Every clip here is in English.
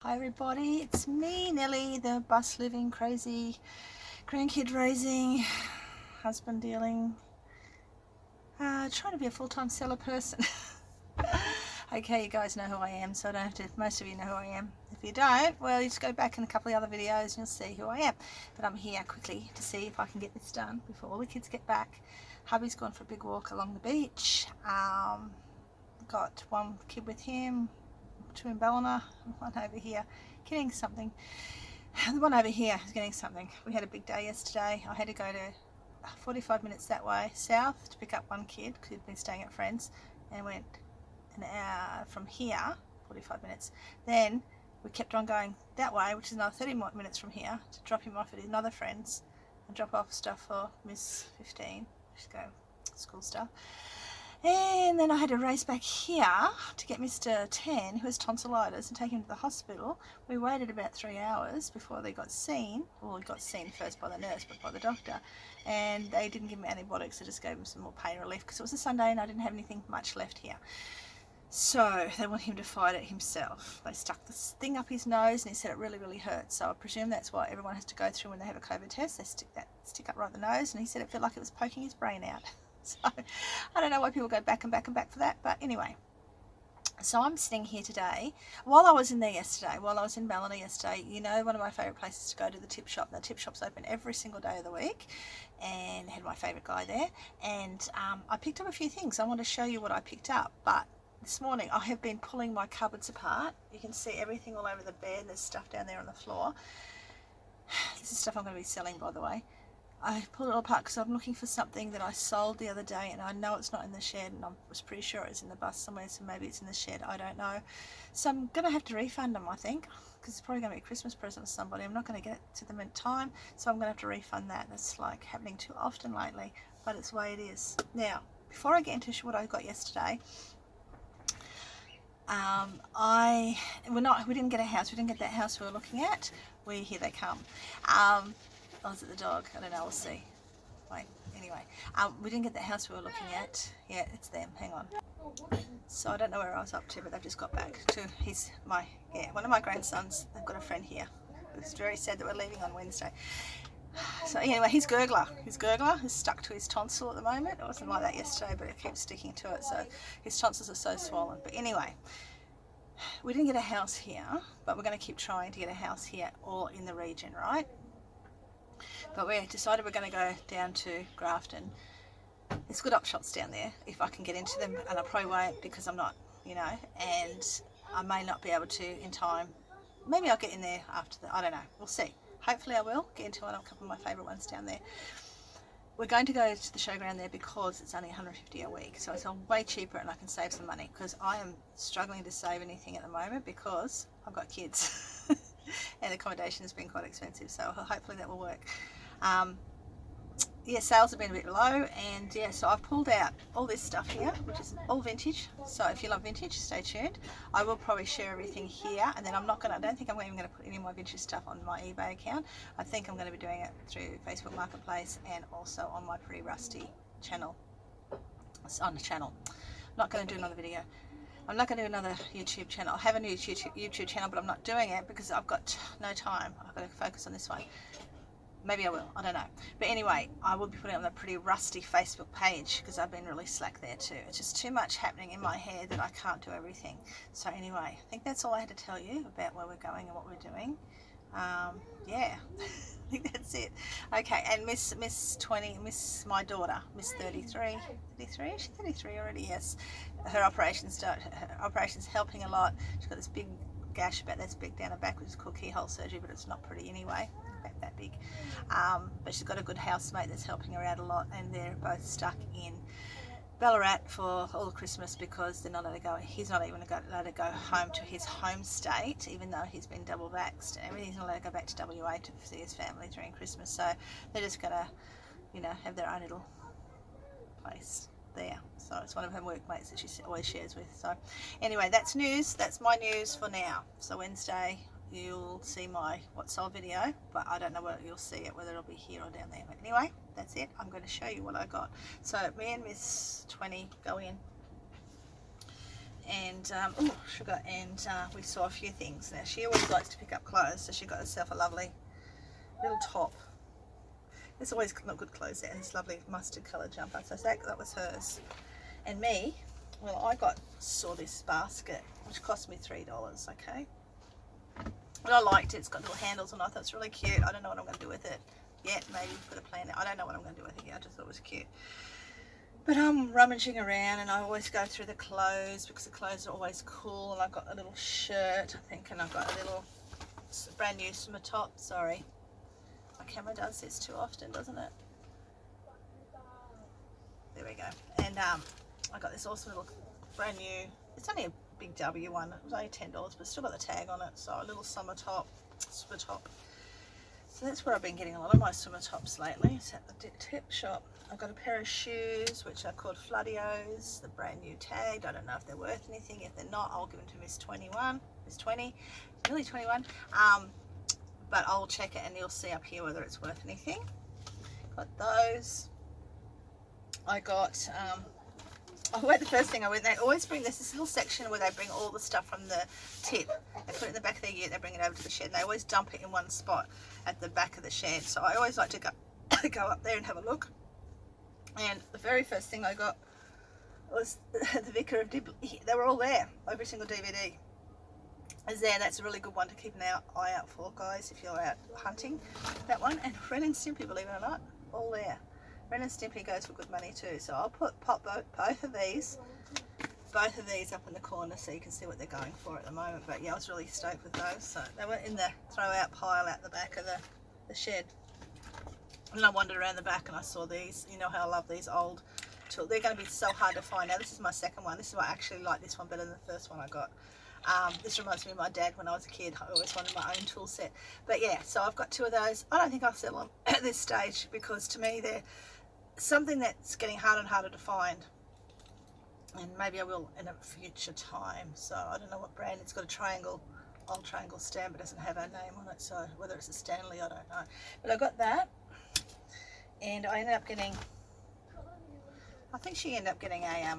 Hi everybody, it's me, Nellie, the bus living, crazy, grandkid raising, husband dealing, trying to be a full-time seller person. Okay, you guys know who I am, so I don't have to, most of you know who I am. If you don't, well, you just go back in a couple of other videos and you'll see who I am. But I'm here quickly to see if I can get this done before all the kids get back. Hubby's gone for a big walk along the beach. Got one kid with him, two in Ballina, one over here getting something. The one over here is getting something. We had a big day yesterday. I had to go to 45 minutes that way south to pick up one kid because he'd been staying at friends, and went an hour from here, 45 minutes. Then we kept on going that way, which is another 30 minutes from here, to drop him off at his other friends and drop off stuff for Miss 15. She's go school stuff. And then I had to race back here to get Mr. 10, who has tonsillitis, and take him to the hospital. We waited about 3 hours before they got seen. Well, he got seen first by the nurse, but by the doctor. And they didn't give him antibiotics, they just gave him some more pain relief because it was a Sunday and I didn't have anything much left here. So they want him to fight it himself. They stuck this thing up his nose and he said it really, really hurts. So I presume that's what everyone has to go through when they have a COVID test. They stick up right the nose, and he said it felt like it was poking his brain out. So I don't know why people go back and back and back for that, but anyway. So I'm sitting here today. While I was in there yesterday, while I was in Ballina yesterday, you know, one of my favourite places to go to, the tip shop. The tip shop's open every single day of the week, and had my favourite guy there. And I picked up a few things. I want to show you what I picked up, but this morning I have been pulling my cupboards apart. You can see everything all over the bed. There's stuff down there on the floor. This is stuff I'm going to be selling, by the way. I pulled it all apart because I'm looking for something that I sold the other day, and I know it's not in the shed, and I was pretty sure it was in the bus somewhere, so maybe it's in the shed, I don't know. So I'm going to have to refund them, I think, because it's probably going to be a Christmas present for somebody. I'm not going to get it to them in time, so I'm going to have to refund that. That's like happening too often lately, but it's the way it is. Now, before I get into what I got yesterday, we didn't get a house. We didn't get that house we were looking at. Here they come. Oh, is it the dog? I don't know, we'll see. Wait, anyway. We didn't get the house we were looking at. Yeah, it's them, hang on. So I don't know where I was up to, but they've just got back to one of my grandsons. They've got a friend here. It's very sad that we're leaving on Wednesday. So anyway, his gurgler is stuck to his tonsil at the moment. It wasn't like that yesterday, but it keeps sticking to it, so his tonsils are so swollen. But anyway, we didn't get a house here, but we're going to keep trying to get a house here or in the region, right? But we decided we're going to go down to Grafton. There's good op shops down there if I can get into them, and I probably won't because I'm not, and I may not be able to in time. Maybe I'll get in there after I don't know, we'll see. Hopefully I will get into a couple of my favourite ones down there. We're going to go to the showground there because it's only $150 a week, so it's way cheaper and I can save some money, because I am struggling to save anything at the moment because I've got kids and accommodation has been quite expensive, so hopefully that will work. Yeah, sales have been a bit low, and yeah, so I've pulled out all this stuff here, which is all vintage. So if you love vintage, stay tuned. I will probably share everything here, and then I don't think I'm even going to put any of my vintage stuff on my eBay account. I think I'm going to be doing it through Facebook Marketplace and also on my Pretty Rusty channel. It's on the channel. I'm not going to do another video. I'm not going to do another YouTube channel. I have a new YouTube channel, but I'm not doing it because I've got no time. I've got to focus on this one. Maybe I will, I don't know. But anyway, I will be putting it on the Pretty Rusty Facebook page because I've been really slack there too. It's just too much happening in my head that I can't do everything. So anyway, I think that's all I had to tell you about where we're going and what we're doing. Yeah, I think that's it. Okay, and Miss my daughter, Miss 33, she's 33 already, yes. Her operation's helping a lot. She's got this big gash about this big down her back, which is called keyhole surgery, but it's not pretty anyway. That big, but she's got a good housemate that's helping her out a lot, and they're both stuck in Ballarat for all of Christmas because they're not allowed to go. He's not even allowed to go home to his home state, even though he's been double vaxxed and everything. He's not allowed to go back to WA to see his family during Christmas, so they're just gonna, have their own little place there. So it's one of her workmates that she always shares with. So anyway, that's news. That's my news for now. So Wednesday you'll see my what sold video, but I don't know whether you'll see it, whether it'll be here or down there. But anyway, that's it. I'm going to show you what I got. So me and Miss 20 go in, and oh, sugar, and we saw a few things. Now she always likes to pick up clothes, so she got herself a lovely little top. There's always not good clothes there, and this lovely mustard coloured jumper, so that was hers. And me, well, I saw this basket which cost me $3, okay, but I liked it. It's got little handles and I thought it's really cute. I don't know what I'm going to do with it yet. Maybe put a plan. I don't know what I'm going to do with it yet. I just thought it was cute. But I'm rummaging around, and I always go through the clothes because the clothes are always cool. And I've got a little shirt, I think, and I've got a little brand new summer top. Sorry, my camera does this too often, doesn't it? There we go. And I got this awesome little brand new, it's only a big W one, it was only $10, but still got the tag on it. So a little summer top. So that's where I've been getting a lot of my swimmer tops lately. It's at the tip shop. I've got a pair of shoes which are called Floodios, the brand new tagged. I don't know if they're worth anything. If they're not, I'll give them to Miss 21, Miss 20, really 21. But I'll check it and you'll see up here whether it's worth anything. Got those. I got the first thing I went, they always bring this little section where they bring all the stuff from the tip. They put it in the back of their ute, they bring it over to the shed. They always dump it in one spot at the back of the shed. So I always like to go up there and have a look. And the very first thing I got was the Vicar of Dibley. They were all there. Every single DVD is there. That's a really good one to keep an eye out for, guys, if you're out hunting. That one. And Ren and Stimpy, believe it or not, all there. Ren and Stimpy goes for good money too. So I'll pop both of these up in the corner so you can see what they're going for at the moment. But yeah, I was really stoked with those. So they were in the throw out pile out the back of the shed. And I wandered around the back and I saw these. You know how I love these old tools. They're going to be so hard to find. Now this is my second one. This is why I actually like this one better than the first one I got. This reminds me of my dad when I was a kid. I always wanted my own tool set. But yeah, so I've got two of those. I don't think I'll sell them at this stage because to me they're something that's getting harder and harder to find. And maybe I will in a future time. So I don't know what brand. It's got a triangle, old triangle stamp. It doesn't have our name on it. So whether it's a Stanley, I don't know. But I got that. And I ended up getting, I think she ended up getting a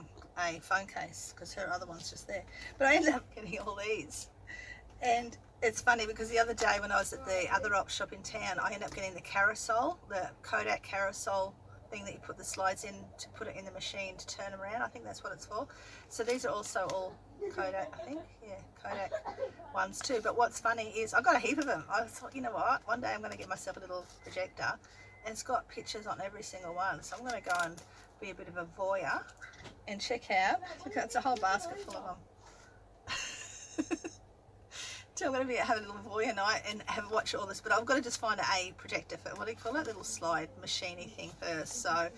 phone case because her other one's just there. But I ended up getting all these. And it's funny because the other day when I was at the other op shop in town, I ended up getting the carousel, the Kodak carousel thing that you put the slides in to put it in the machine to turn them around. I think that's what it's for. So these are also all Kodak, I think. Yeah, Kodak ones too. But what's funny is I got a heap of them. I thought, you know what, one day I'm going to get myself a little projector. And it's got pictures on every single one. So I'm going to go and be a bit of a voyeur and check out. Look, it's a whole basket full of them. So I'm going to have a little voyeur night and watch all this. But I've got to just find a projector for, what do you call it? Little slide machiney thing first. So,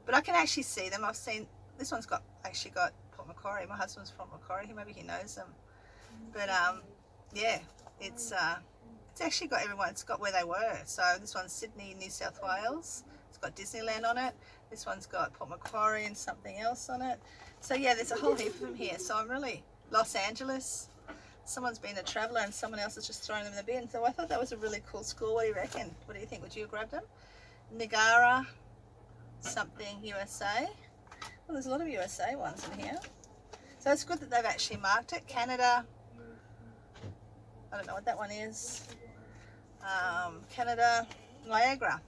but I can actually see them. I've seen, this one's actually got Port Macquarie. My husband's from Macquarie. Maybe he knows them. But yeah, it's actually got everyone. It's got where they were. So this one's Sydney, New South Wales. It's got Disneyland on it. This one's got Port Macquarie and something else on it. So yeah, there's a whole heap of them here. So I'm really, Los Angeles. Someone's been a traveller and someone else has just thrown them in the bin. So I thought that was a really cool school. What do you reckon? What do you think? Would you have grabbed them? Niagara, something USA. Well, there's a lot of USA ones in here. So it's good that they've actually marked it. Canada. I don't know what that one is. Canada, Niagara,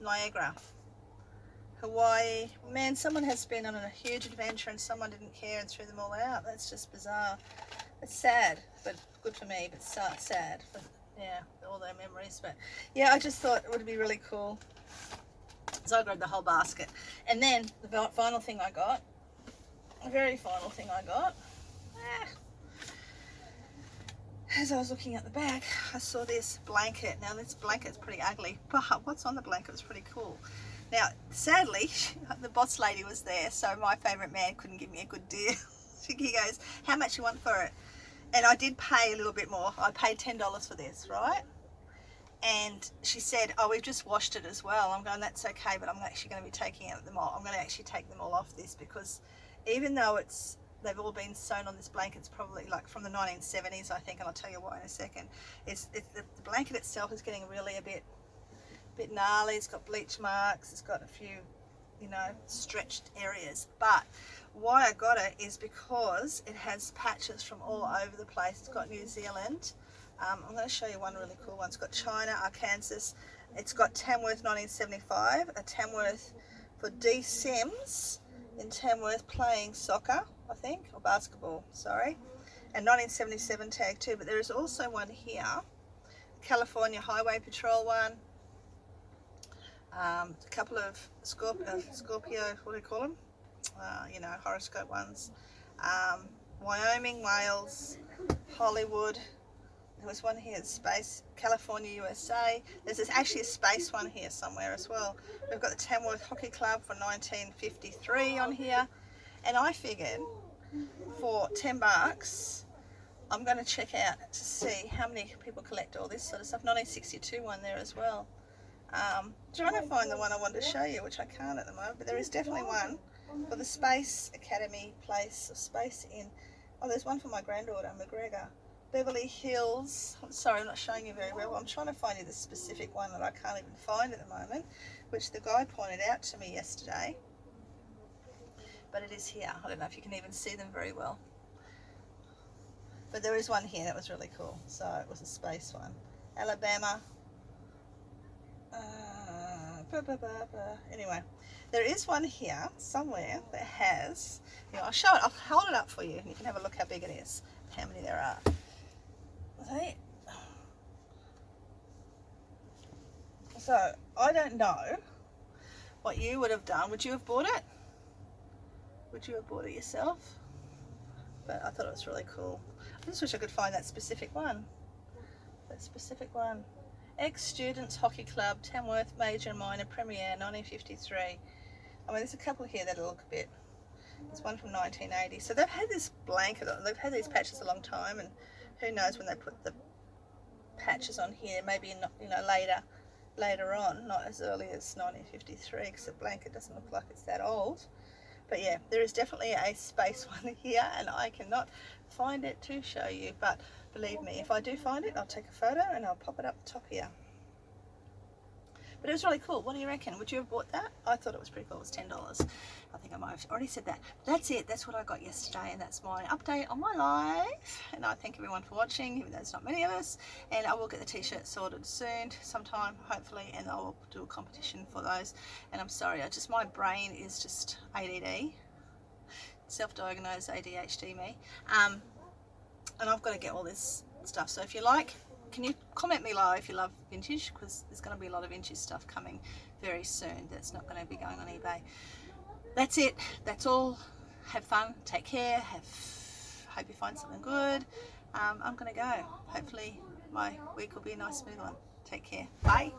Hawaii. Man, someone has been on a huge adventure and someone didn't care and threw them all out. That's just bizarre. It's sad, but good for me, but sad for, yeah, all their memories. But yeah, I just thought it would be really cool. So I grabbed the whole basket. And then the final thing I got, the very final thing I got, as I was looking at the back, I saw this blanket. Now this blanket's pretty ugly, but what's on the blanket was pretty cool. Now, sadly, the boss lady was there, so my favourite man couldn't give me a good deal. He goes, how much you want for it? And I did pay a little bit more. I paid $10 for this, right? And she said, oh, we've just washed it as well. I'm going, that's okay, but I'm actually going to be taking them all. I'm going to actually take them all off this because even though they've all been sewn on this blanket, it's probably like from the 1970s, I think, and I'll tell you why in a second. The blanket itself is getting really a bit gnarly. It's got bleach marks. It's got a few you know, stretched areas. But why I got it is because it has patches from all over the place. It's got New Zealand. I'm going to show you one really cool one. It's got China, Arkansas. It's got Tamworth 1975, a Tamworth for D. Sims in Tamworth playing soccer, I think, or basketball, sorry. And 1977 tag too. But there is also one here, California Highway Patrol one. A couple of Scorpio, what do you call them? You know, horoscope ones. Wyoming, Wales, Hollywood. There was one here, Space, California, USA. There's actually a space one here somewhere as well. We've got the Tamworth Hockey Club for 1953 on here. And I figured for $10, I'm going to check out to see how many people collect all this sort of stuff. 1962 one there as well. Trying to find the one I wanted to show you, which I can't at the moment, but there is definitely one for the Space Academy place, or Space in, oh, there's one for my granddaughter, McGregor. Beverly Hills, I'm sorry, I'm not showing you very well. I'm trying to find you the specific one that I can't even find at the moment, which the guy pointed out to me yesterday. But it is here. I don't know if you can even see them very well. But there is one here that was really cool. So it was a space one. Alabama. Anyway, there is one here somewhere that has, you know, I'll show it, I'll hold it up for you and you can have a look how big it is, how many there are. See? So I don't know what you would have done. Would you have bought it? Would you have bought it yourself? But I thought it was really cool. I just wish I could find that specific one. That specific one. Ex-Students Hockey Club, Tamworth Major and Minor Premiere, 1953. I mean, there's a couple here that look a bit. There's one from 1980. So they've had this blanket on. They've had these patches a long time, and who knows when they put the patches on here? Maybe not, you know, later on, not as early as 1953, because the blanket doesn't look like it's that old. But yeah, there is definitely a space one here, and I cannot find it to show you. But believe me, if I do find it, I'll take a photo and I'll pop it up the top here. But it was really cool. What do you reckon? Would you have bought that? I thought it was pretty cool. It was $10. I think I might have already said that. That's it. That's what I got yesterday, and that's my update on my life. And I thank everyone for watching, even though there's not many of us. And I will get the t-shirt sorted soon, sometime, hopefully, and I will do a competition for those. And I'm sorry, my brain is just ADD, self-diagnosed ADHD me. And I've got to get all this stuff. So if you like, can you comment below if you love vintage, because there's going to be a lot of vintage stuff coming very soon that's not going to be going on eBay. That's it. That's all. Have fun. Take care. Hope you find something good. I'm going to go. Hopefully my week will be a nice smooth one. Take care. Bye.